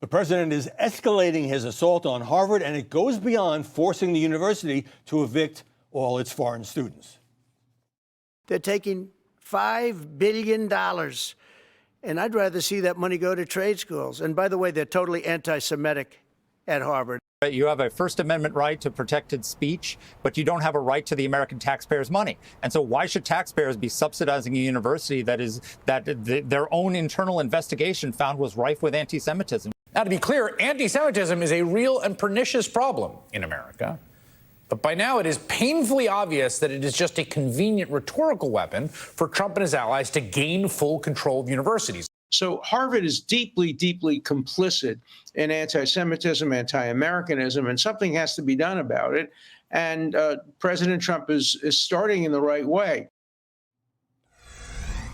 The president is escalating his assault on Harvard, and it goes beyond forcing the university to evict all its foreign students. They're taking $5 billion, and I'd rather see that money go to trade schools. And by the way, they're totally anti-Semitic at Harvard. You have a First Amendment right to protected speech, but you don't have a right to the American taxpayers' money. And so why should taxpayers be subsidizing a university their own internal investigation found was rife with anti-Semitism? Now, to be clear, anti-Semitism is a real and pernicious problem in America. But by now, it is painfully obvious that it is just a convenient rhetorical weapon for Trump and his allies to gain full control of universities. So Harvard is deeply, deeply complicit in anti-Semitism, anti-Americanism, and something has to be done about it. And President Trump is starting in the right way.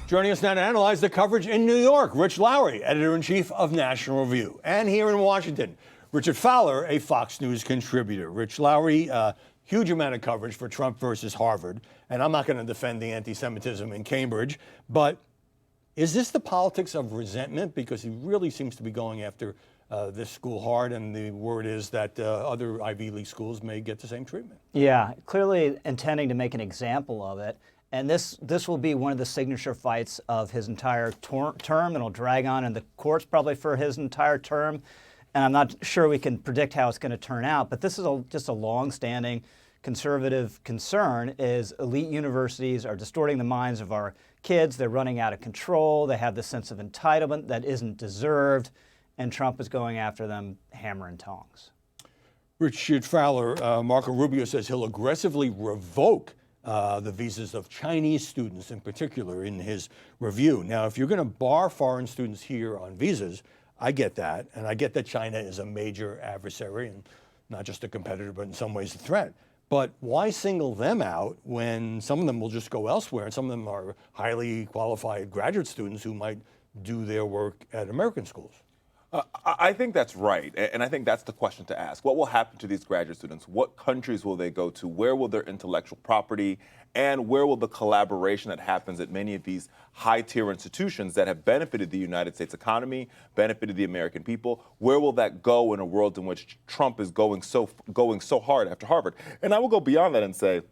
Joining us now to analyze the coverage in New York, Rich Lowry, editor-in-chief of National Review. And here in Washington, Richard Fowler, a Fox News contributor. Rich Lowry, huge amount of coverage for Trump versus Harvard. And I'm not going to defend the anti-Semitism in Cambridge, but is this the politics of resentment? Because he really seems to be going after this school hard, and the word is that other Ivy League schools may get the same treatment. Yeah, clearly intending to make an example of it. And this will be one of the signature fights of his entire term. It'll drag on in the courts probably for his entire term. And I'm not sure we can predict how it's going to turn out. But this is just a long-standing conservative concern is elite universities are distorting the minds of our kids. They're running out of control. They have this sense of entitlement that isn't deserved. And Trump is going after them hammer and tongs. Richard Fowler, Marco Rubio says he'll aggressively revoke the visas of Chinese students in particular in his review. Now, if you're going to bar foreign students here on visas, I get that. And I get that China is a major adversary and not just a competitor, but in some ways a threat. But why single them out when some of them will just go elsewhere and some of them are highly qualified graduate students who might do their work at American schools? I think that's right, and I think that's the question to ask. What will happen to these graduate students? What countries will they go to? Where will their intellectual property and where will the collaboration that happens at many of these high-tier institutions that have benefited the United States economy, benefited the American people, where will that go in a world in which Trump is going so hard after Harvard? And I will go beyond that and say,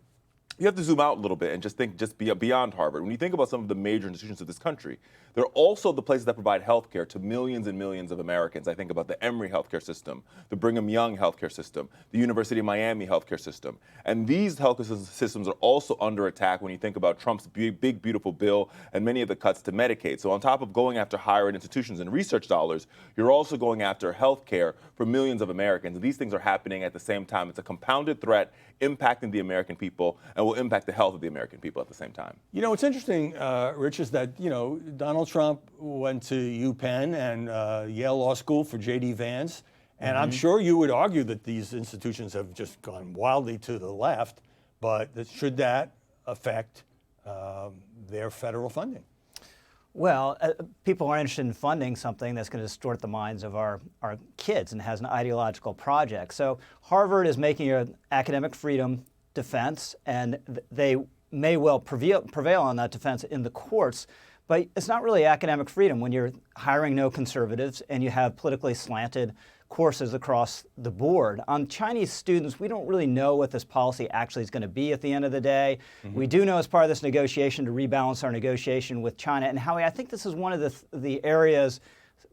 you have to zoom out a little bit and just think beyond Harvard. When you think about some of the major institutions of this country, they're also the places that provide health care to millions and millions of Americans. I think about the Emory healthcare system, the Brigham Young healthcare system, the University of Miami healthcare system. And these healthcare systems are also under attack when you think about Trump's big, beautiful bill and many of the cuts to Medicaid. So on top of going after higher ed institutions and research dollars, you're also going after health care for millions of Americans. And these things are happening at the same time. It's a compounded threat impacting the American people and will impact the health of the American people at the same time. You know, what's interesting, Rich, is that, Donald Trump went to UPenn and Yale Law School for J.D. Vance. And I'm sure you would argue that these institutions have just gone wildly to the left, but should that affect their federal funding? Well, people are interested in funding something that's going to distort the minds of our kids and has an ideological project. So Harvard is making an academic freedom defense, and they may well prevail on that defense in the courts. But it's not really academic freedom when you're hiring no conservatives and you have politically slanted courses across the board. On Chinese students, we don't really know what this policy actually is going to be at the end of the day. We do know as part of this negotiation to rebalance our negotiation with China. And Howie, I think this is one of the areas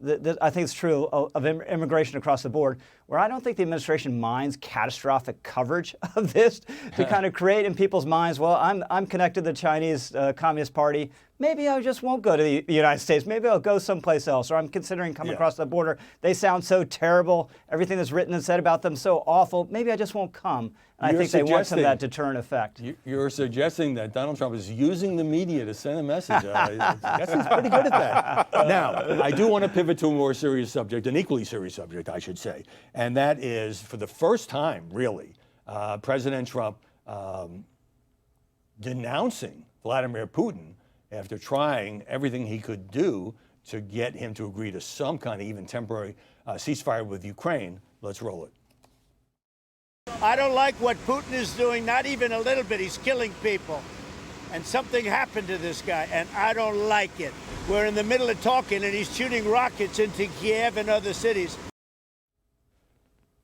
that I think it's true of immigration across the board, where I don't think the administration minds catastrophic coverage of this to kind of create in people's minds, well, I'm connected to the Chinese Communist Party. Maybe I just won't go to the United States. Maybe I'll go someplace else, or I'm considering coming across the border. They sound so terrible. Everything that's written and said about them so awful. Maybe I just won't come. And I think they want some of that deterrent effect. You're suggesting that Donald Trump is using the media to send a message. I guess he's pretty good at that. Now, I do want to pivot to a more serious subject, an equally serious subject, I should say. And that is, for the first time, really, President Trump denouncing Vladimir Putin after trying everything he could do to get him to agree to some kind of even temporary ceasefire with Ukraine. Let's roll it. I don't like what Putin is doing, not even a little bit. He's killing people. and something happened to this guy, and I don't like it. We're in the middle of talking, and he's shooting rockets into Kiev and other cities.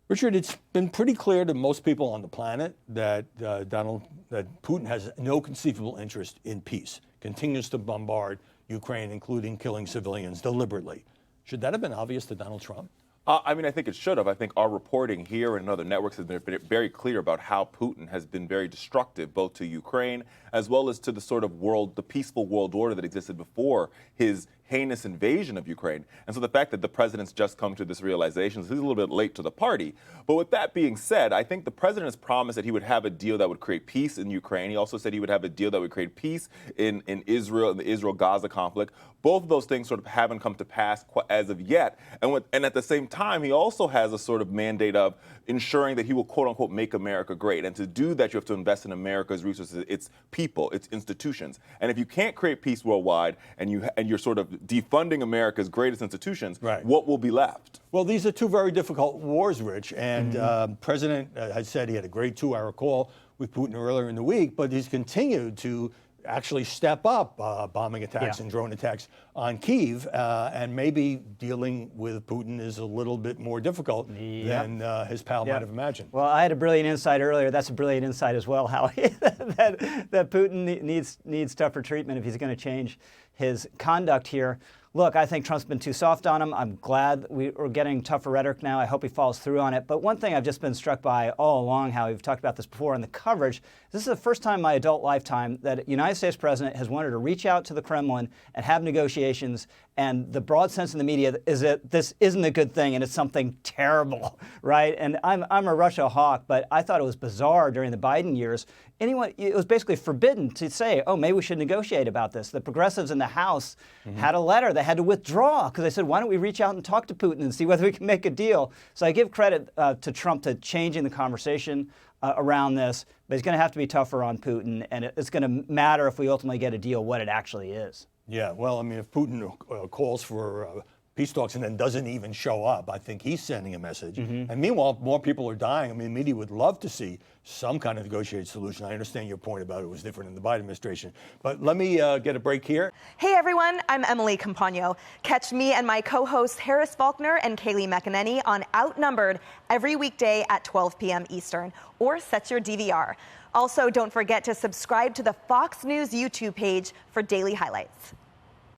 Richard, it's been pretty clear to most people on the planet that that Putin has no conceivable interest in peace, continues to bombard Ukraine, including killing civilians deliberately. Should that have been obvious to Donald Trump? I mean, I think it should have. I think our reporting here and other networks has been very clear about how Putin has been very destructive, both to Ukraine as well as to the sort of the peaceful world order that existed before his heinous invasion of Ukraine. And so the fact that the president's just come to this realization is he's a little bit late to the party. But with that being said, I think the president has promised that he would have a deal that would create peace in Ukraine. He also said he would have a deal that would create peace in Israel, in the Israel-Gaza conflict. Both of those things sort of haven't come to pass as of yet. And at the same time, he also has a sort of mandate of ensuring that he will, quote unquote, make America great. And to do that, you have to invest in America's resources, its people, its institutions. And if you can't create peace worldwide and you're sort of defunding America's greatest institutions, what will be left? Well, these are two very difficult wars, Rich. And President had said he had a great 2-hour call with Putin earlier in the week, but he's continued to actually step up bombing attacks and drone attacks on Kyiv, and maybe dealing with Putin is a little bit more difficult than his pal might have imagined. Well, I had a brilliant insight earlier. That's a brilliant insight as well, Howie, that Putin needs tougher treatment if he's going to change his conduct here. Look, I think Trump's been too soft on him. I'm glad we're getting tougher rhetoric now. I hope he follows through on it. But one thing I've just been struck by all along, how we've talked about this before in the coverage, this is the first time in my adult lifetime that a United States president has wanted to reach out to the Kremlin and have negotiations, and the broad sense in the media is that this isn't a good thing and it's something terrible, right? And I'm a Russia hawk, but I thought it was bizarre during the Biden years. It was basically forbidden to say, oh, maybe we should negotiate about this. The progressives in the House had a letter they had to withdraw because they said, why don't we reach out and talk to Putin and see whether we can make a deal? So I give credit to Trump to changing the conversation around this, but he's going to have to be tougher on Putin, and it's going to matter if we ultimately get a deal what it actually is. Yeah, well, I mean, if Putin calls for peace talks and then doesn't even show up, I think he's sending a message. And meanwhile, more people are dying. I mean, the media would love to see some kind of negotiated solution. I understand your point about it was different in the Biden administration. But let me get a break here. Hey, everyone. I'm Emily Compagno. Catch me and my co-hosts Harris Faulkner and Kaylee McEnany on Outnumbered every weekday at 12 p.m. Eastern, or set your DVR. Also, don't forget to subscribe to the Fox News YouTube page for daily highlights.